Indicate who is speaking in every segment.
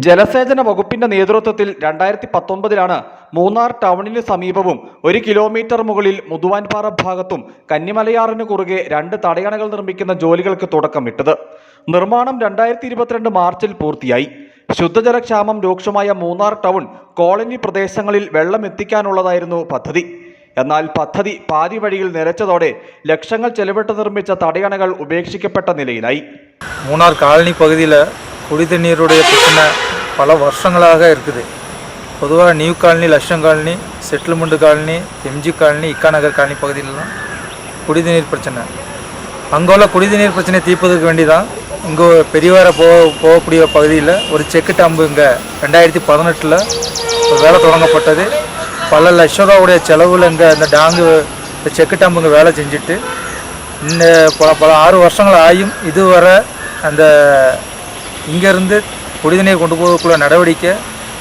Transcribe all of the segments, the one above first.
Speaker 1: ജലസേചന വകുപ്പിന്റെ നേതൃത്വത്തിൽ 2019 മൂന്നാർ ടൗണിന് സമീപവും 1 കിലോമീറ്റർ മുകളിൽ മുതുവാൻപാറ ഭാഗത്തും കന്നിമലയാറിന് കുറുകെ 2 തടയണകൾ നിർമ്മിക്കുന്ന ജോലികൾക്ക് തുടക്കമിട്ടത്. നിർമ്മാണം 2022 മാർച്ചിൽ പൂർത്തിയായി. ശുദ്ധജലക്ഷാമം രൂക്ഷമായ മൂന്നാർ ടൗൺ കോളനി പ്രദേശങ്ങളിൽ വെള്ളം എത്തിക്കാനുള്ളതായിരുന്നു പദ്ധതി. എന്നാൽ പദ്ധതി പാതി വഴിയിൽ നിലച്ചതോടെ ലക്ഷങ്ങൾ ചെലവിട്ട് നിർമ്മിച്ച തടയണകൾ ഉപേക്ഷിക്കപ്പെട്ട നിലയിലായി.
Speaker 2: மூணார் காலனி பகுதியில் குடி தண்ணீருடைய பிரச்சனை பல வருஷங்களாக இருக்குது. பொதுவாக நியூ காலனி, லட்சம் colony, settlement colony, MG colony, இக்கா நகர் காலனி பகுதியிலலாம் குடிநீர் பிரச்சனை. அங்குள்ள குடிநீர் பிரச்சனை தீர்ப்பதற்கு வேண்டி தான் இங்கே பெரியவார போகக்கூடிய பகுதியில் ஒரு செக்கு டேம்பு இங்கே 2018 வேலை தொடங்கப்பட்டது. பல லட்சம் ரூபாவுடைய செலவில் இங்கே இந்த டேங்கு செக்கு டேம்பு இங்கே வேலை செஞ்சுட்டு இந்த பல 6 வருஷங்கள் ஆயும் இதுவரை அந்த இங்கேருந்து കുടിനീർ കൊണ്ടുപോകുന്ന നടപടിക്ക്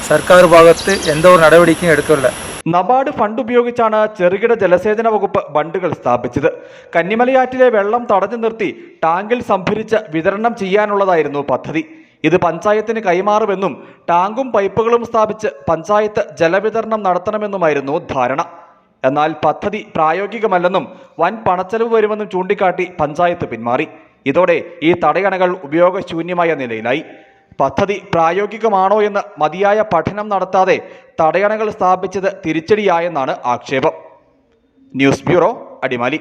Speaker 2: സർക്കാർ ഭാഗത്ത് എന്തോ ഒരു നടപടിക്കും എടുക്കില്ല.
Speaker 1: നബാർഡ് ഫണ്ട് ഉപയോഗിച്ചാണ് ചെറുകിട ജലസേചന വകുപ്പ് ബണ്ടുകൾ സ്ഥാപിച്ചത്. കന്നിമലയാറ്റിലെ വെള്ളം തടഞ്ഞു നിർത്തി ടാങ്കിൽ സംഭരിച്ച് വിതരണം ചെയ്യാനുള്ളതായിരുന്നു പദ്ധതി. ഇത് പഞ്ചായത്തിന് കൈമാറുമെന്നും ടാങ്കും പൈപ്പുകളും സ്ഥാപിച്ച് പഞ്ചായത്ത് ജലവിതരണം നടത്തണമെന്നുമായിരുന്നു ധാരണ. എന്നാൽ പദ്ധതി പ്രായോഗികമല്ലെന്നും വൻ പണച്ചെലവ് വരുമെന്നും ചൂണ്ടിക്കാട്ടി പഞ്ചായത്ത് പിന്മാറി. ഇതോടെ ഈ തടയണകൾ ഉപയോഗശൂന്യമായ നിലയിലായി. പദ്ധതി പ്രായോഗികമാണോ എന്ന് മതിയായ പഠനം നടത്താതെ തടയണകൾ സ്ഥാപിച്ചത് തിരിച്ചടിയായെന്നാണ് ആക്ഷേപം. News bureau, Adimali.